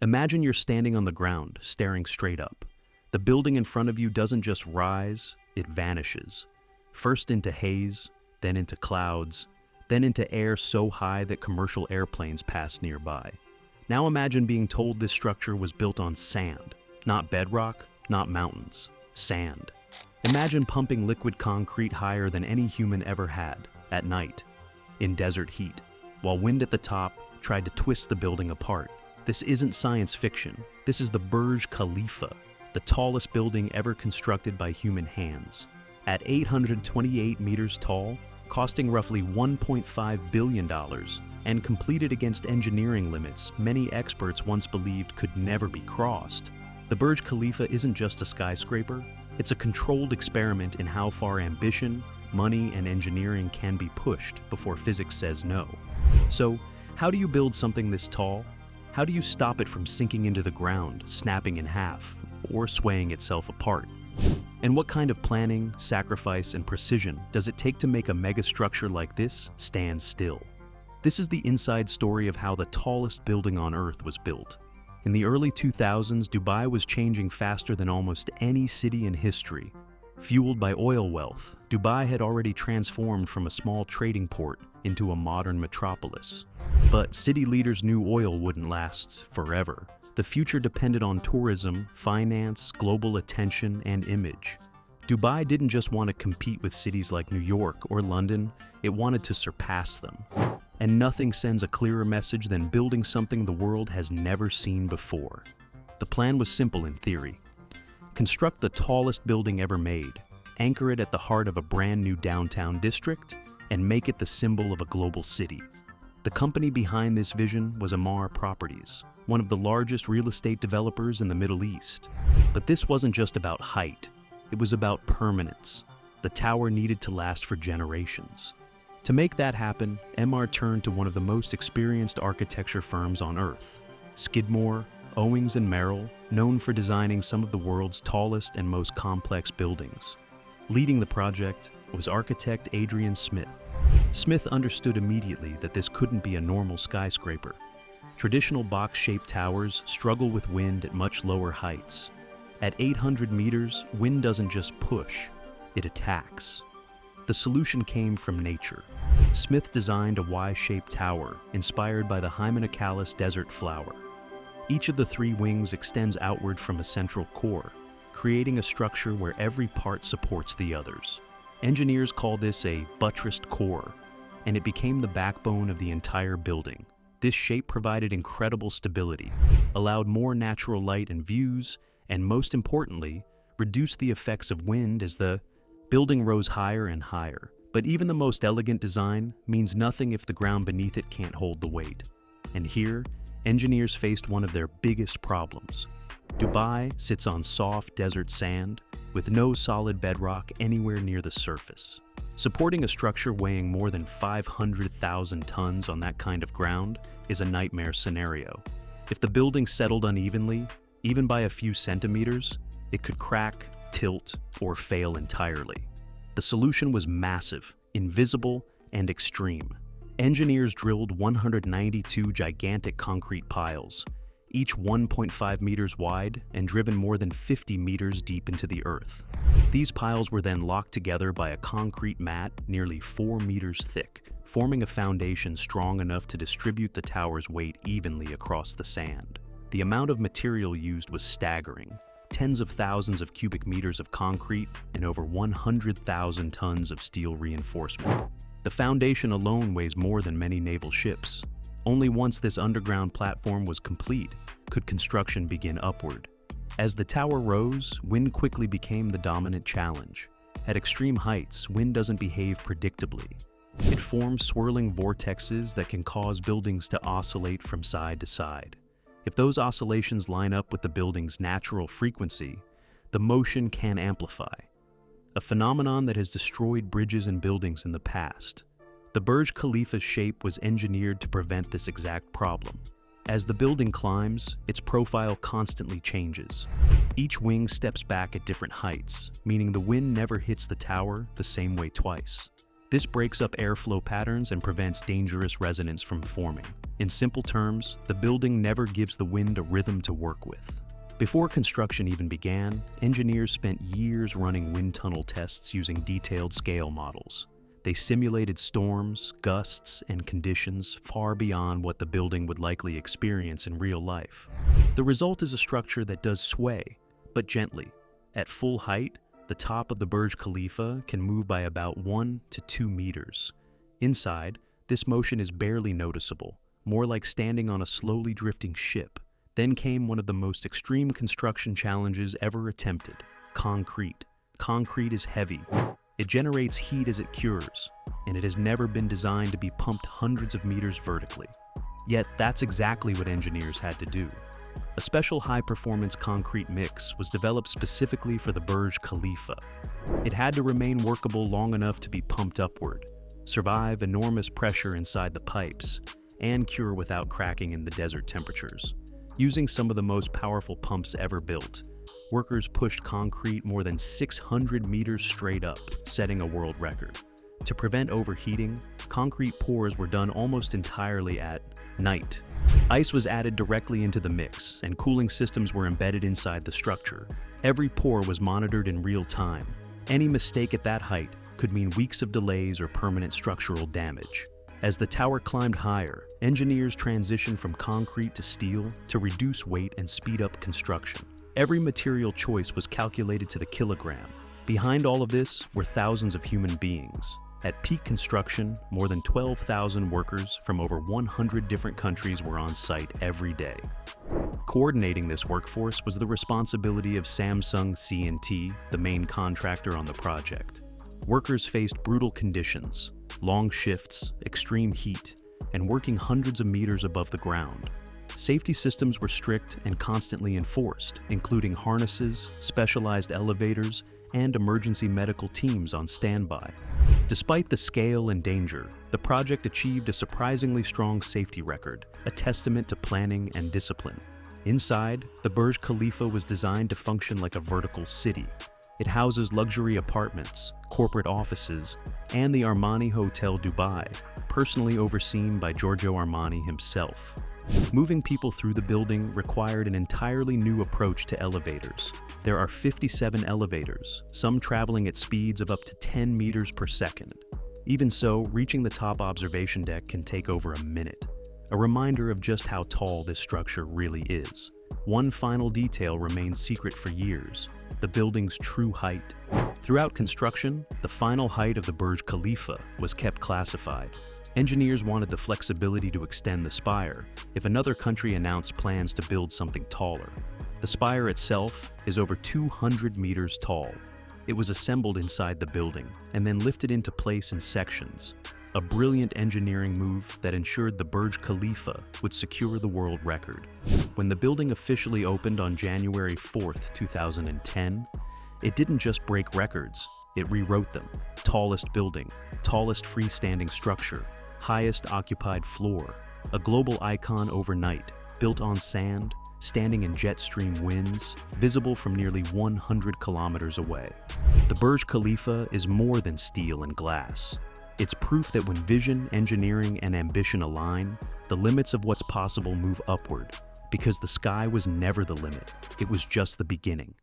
Imagine you're standing on the ground, staring straight up. The building in front of you doesn't just rise, it vanishes. First into haze, then into clouds, then into air so high that commercial airplanes pass nearby. Now imagine being told this structure was built on sand, not bedrock, not mountains, sand. Imagine pumping liquid concrete higher than any human ever had, at night, in desert heat, while wind at the top tried to twist the building apart. This isn't science fiction. This is the Burj Khalifa, the tallest building ever constructed by human hands. At 828 meters tall, costing roughly $1.5 billion, and completed against engineering limits many experts once believed could never be crossed. The Burj Khalifa isn't just a skyscraper, it's a controlled experiment in how far ambition, money, and engineering can be pushed before physics says no. So, how do you build something this tall? How do you stop it from sinking into the ground, snapping in half, or swaying itself apart? And what kind of planning, sacrifice, and precision does it take to make a megastructure like this stand still? This is the inside story of how the tallest building on Earth was built. In the early 2000s, Dubai was changing faster than almost any city in history. Fueled by oil wealth, Dubai had already transformed from a small trading port into a modern metropolis. But city leaders knew oil wouldn't last forever. The future depended on tourism, finance, global attention, and image. Dubai didn't just want to compete with cities like New York or London, it wanted to surpass them. And nothing sends a clearer message than building something the world has never seen before. The plan was simple in theory. Construct the tallest building ever made, anchor it at the heart of a brand new downtown district, and make it the symbol of a global city. The company behind this vision was Emaar Properties, one of the largest real estate developers in the Middle East. But this wasn't just about height, it was about permanence. The tower needed to last for generations. To make that happen, Emaar turned to one of the most experienced architecture firms on Earth, Skidmore, Owings & Merrill, known for designing some of the world's tallest and most complex buildings. Leading the project was architect Adrian Smith. Smith understood immediately that this couldn't be a normal skyscraper. Traditional box-shaped towers struggle with wind at much lower heights. At 800 meters, wind doesn't just push, it attacks. The solution came from nature. Smith designed a Y-shaped tower inspired by the Hymenocalyx desert flower. Each of the three wings extends outward from a central core, creating a structure where every part supports the others. Engineers call this a buttressed core, and it became the backbone of the entire building. This shape provided incredible stability, allowed more natural light and views, and most importantly, reduced the effects of wind as the building rose higher and higher. But even the most elegant design means nothing if the ground beneath it can't hold the weight. And here, engineers faced one of their biggest problems. Dubai sits on soft desert sand with no solid bedrock anywhere near the surface. Supporting a structure weighing more than 500,000 tons on that kind of ground is a nightmare scenario. If the building settled unevenly, even by a few centimeters, it could crack, tilt, or fail entirely. The solution was massive, invisible, and extreme. Engineers drilled 192 gigantic concrete piles, each 1.5 meters wide and driven more than 50 meters deep into the earth. These piles were then locked together by a concrete mat nearly 4 meters thick, forming a foundation strong enough to distribute the tower's weight evenly across the sand. The amount of material used was staggering. Tens of thousands of cubic meters of concrete and over 100,000 tons of steel reinforcement. The foundation alone weighs more than many naval ships. Only once this underground platform was complete could construction begin upward. As the tower rose, wind quickly became the dominant challenge. At extreme heights, wind doesn't behave predictably. It forms swirling vortexes that can cause buildings to oscillate from side to side. If those oscillations line up with the building's natural frequency, the motion can amplify, a phenomenon that has destroyed bridges and buildings in the past. The Burj Khalifa's shape was engineered to prevent this exact problem. As the building climbs, its profile constantly changes. Each wing steps back at different heights, meaning the wind never hits the tower the same way twice. This breaks up airflow patterns and prevents dangerous resonance from forming. In simple terms, the building never gives the wind a rhythm to work with. Before construction even began, engineers spent years running wind tunnel tests using detailed scale models. They simulated storms, gusts, and conditions far beyond what the building would likely experience in real life. The result is a structure that does sway, but gently. At full height, the top of the Burj Khalifa can move by about 1 to 2 meters. Inside, this motion is barely noticeable, more like standing on a slowly drifting ship. Then came one of the most extreme construction challenges ever attempted: concrete. Concrete is heavy. It generates heat as it cures, and it has never been designed to be pumped hundreds of meters vertically. Yet that's exactly what engineers had to do. A special high-performance concrete mix was developed specifically for the Burj Khalifa. It had to remain workable long enough to be pumped upward, survive enormous pressure inside the pipes, and cure without cracking in the desert temperatures. Using some of the most powerful pumps ever built, workers pushed concrete more than 600 meters straight up, setting a world record. To prevent overheating, concrete pours were done almost entirely at night. Ice was added directly into the mix, and cooling systems were embedded inside the structure. Every pour was monitored in real time. Any mistake at that height could mean weeks of delays or permanent structural damage. As the tower climbed higher, engineers transitioned from concrete to steel to reduce weight and speed up construction. Every material choice was calculated to the kilogram. Behind all of this were thousands of human beings. At peak construction, more than 12,000 workers from over 100 different countries were on site every day. Coordinating this workforce was the responsibility of Samsung C&T, the main contractor on the project. Workers faced brutal conditions, long shifts, extreme heat, and working hundreds of meters above the ground. Safety systems were strict and constantly enforced, including harnesses, specialized elevators, and emergency medical teams on standby. Despite the scale and danger, the project achieved a surprisingly strong safety record, a testament to planning and discipline. Inside, the Burj Khalifa was designed to function like a vertical city. It houses luxury apartments, corporate offices, and the Armani Hotel Dubai, personally overseen by Giorgio Armani himself. Moving people through the building required an entirely new approach to elevators. There are 57 elevators, some traveling at speeds of up to 10 meters per second. Even so, reaching the top observation deck can take over a minute. A reminder of just how tall this structure really is. One final detail remains secret for years: the building's true height. Throughout construction, the final height of the Burj Khalifa was kept classified. Engineers wanted the flexibility to extend the spire if another country announced plans to build something taller. The spire itself is over 200 meters tall. It was assembled inside the building and then lifted into place in sections. A brilliant engineering move that ensured the Burj Khalifa would secure the world record. When the building officially opened on January 4th, 2010, it didn't just break records, it rewrote them. Tallest building, tallest freestanding structure, highest occupied floor, a global icon overnight, built on sand, standing in jet stream winds, visible from nearly 100 kilometers away. The Burj Khalifa is more than steel and glass. It's proof that when vision, engineering, and ambition align, the limits of what's possible move upward, because the sky was never the limit, it was just the beginning.